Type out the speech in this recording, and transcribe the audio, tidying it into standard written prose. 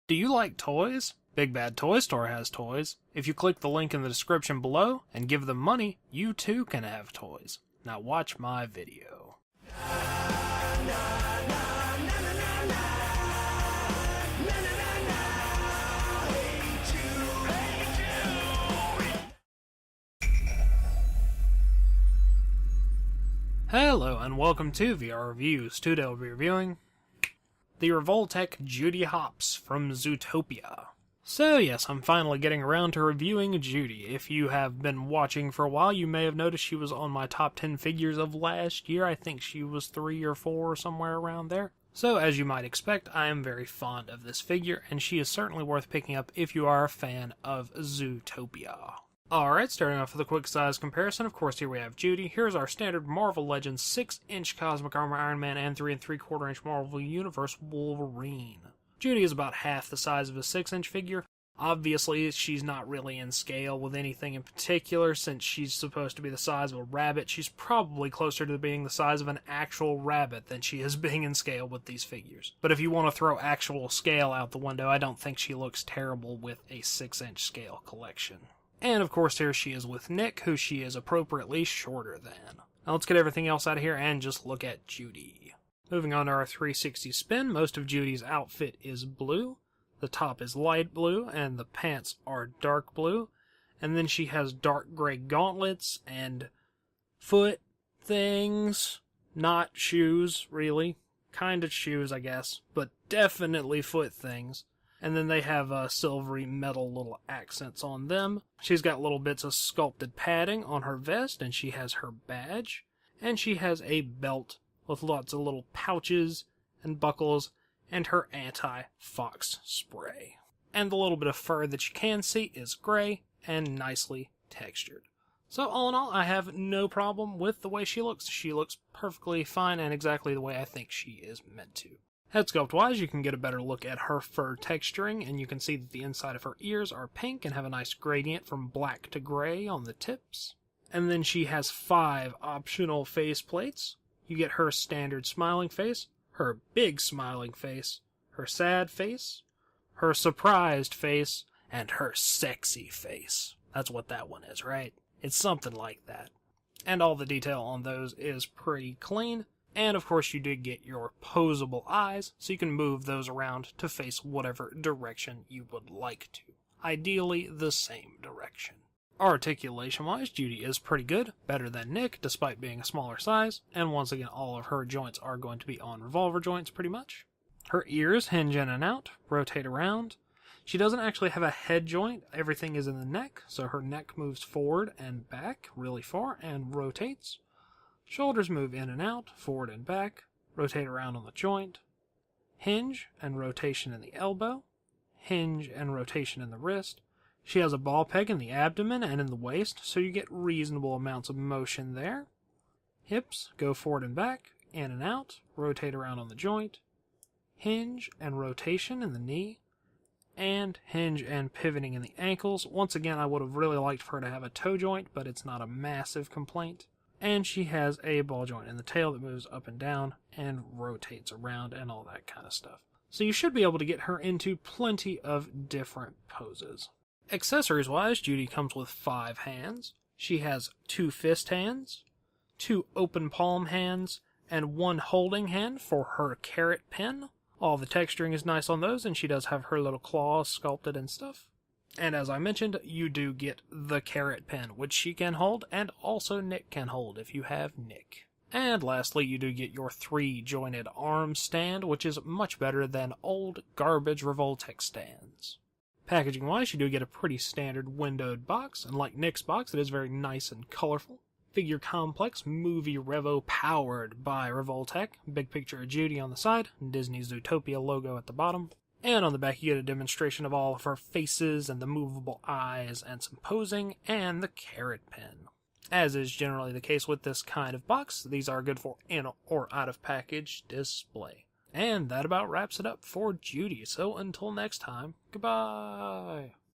Do you like toys? Big Bad Toy Store has toys. If you click the link in the description below and give them money, you too can have toys. Now watch my video. Hello and welcome to VR Reviews. Today I'll be reviewing the Revoltech Judy Hopps from Zootopia. So yes, I'm finally getting around to reviewing Judy. If you have been watching for a while, you may have noticed she was on my top 10 figures of last year. I think she was 3 or 4 or somewhere around there. So as you might expect, I am very fond of this figure, and she is certainly worth picking up if you are a fan of Zootopia. Alright, starting off with a quick size comparison. Of course, here we have Judy. Here's our standard Marvel Legends 6-inch Cosmic Armor Iron Man and 3 3/4-inch Marvel Universe Wolverine. Judy is about half the size of a 6-inch figure. Obviously, she's not really in scale with anything in particular. Since she's supposed to be the size of a rabbit, she's probably closer to being the size of an actual rabbit than she is being in scale with these figures. But if you want to throw actual scale out the window, I don't think she looks terrible with a 6-inch scale collection. And of course here she is with Nick, who she is appropriately shorter than. Now let's get everything else out of here and just look at Judy. Moving on to our 360 spin, most of Judy's outfit is blue. The top is light blue and the pants are dark blue. And then she has dark gray gauntlets and foot things. Not shoes, really. Kind of shoes, I guess, but definitely foot things. And then they have silvery metal little accents on them. She's got little bits of sculpted padding on her vest, and she has her badge. And she has a belt with lots of little pouches and buckles, and her anti-fox spray. And the little bit of fur that you can see is gray and nicely textured. So all in all, I have no problem with the way she looks. She looks perfectly fine and exactly the way I think she is meant to. Head sculpt wise, you can get a better look at her fur texturing, and you can see that the inside of her ears are pink and have a nice gradient from black to gray on the tips. And then she has 5 optional face plates. You get her standard smiling face, her big smiling face, her sad face, her surprised face, and her sexy face. That's what that one is, right? It's something like that. And all the detail on those is pretty clean. And of course you did get your posable eyes, so you can move those around to face whatever direction you would like to. Ideally, the same direction. Articulation-wise, Judy is pretty good, better than Nick, despite being a smaller size, and once again all of her joints are going to be on revolver joints pretty much. Her ears hinge in and out, rotate around. She doesn't actually have a head joint, everything is in the neck, so her neck moves forward and back really far and rotates. Shoulders move in and out, forward and back, rotate around on the joint, hinge and rotation in the elbow, hinge and rotation in the wrist. She has a ball peg in the abdomen and in the waist, so you get reasonable amounts of motion there. Hips go forward and back, in and out, rotate around on the joint, hinge and rotation in the knee, and hinge and pivoting in the ankles. Once again, I would have really liked for her to have a toe joint, but it's not a massive complaint. And she has a ball joint in the tail that moves up and down and rotates around and all that kind of stuff. So you should be able to get her into plenty of different poses. Accessories-wise, Judy comes with 5 hands. She has 2 fist hands, 2 open palm hands, and 1 holding hand for her carrot pin. All the texturing is nice on those, and she does have her little claws sculpted and stuff. And as I mentioned, you do get the carrot pen, which she can hold, and also Nick can hold if you have Nick. And lastly, you do get your 3-jointed arm stand, which is much better than old garbage Revoltech stands. Packaging-wise, you do get a pretty standard windowed box, and like Nick's box, it is very nice and colorful. Figure complex movie Revo powered by Revoltech. Big picture of Judy on the side, Disney's Zootopia logo at the bottom. And on the back you get a demonstration of all of her faces and the movable eyes and some posing and the carrot pen. As is generally the case with this kind of box, these are good for in or out of package display. And that about wraps it up for Judy, so until next time, goodbye!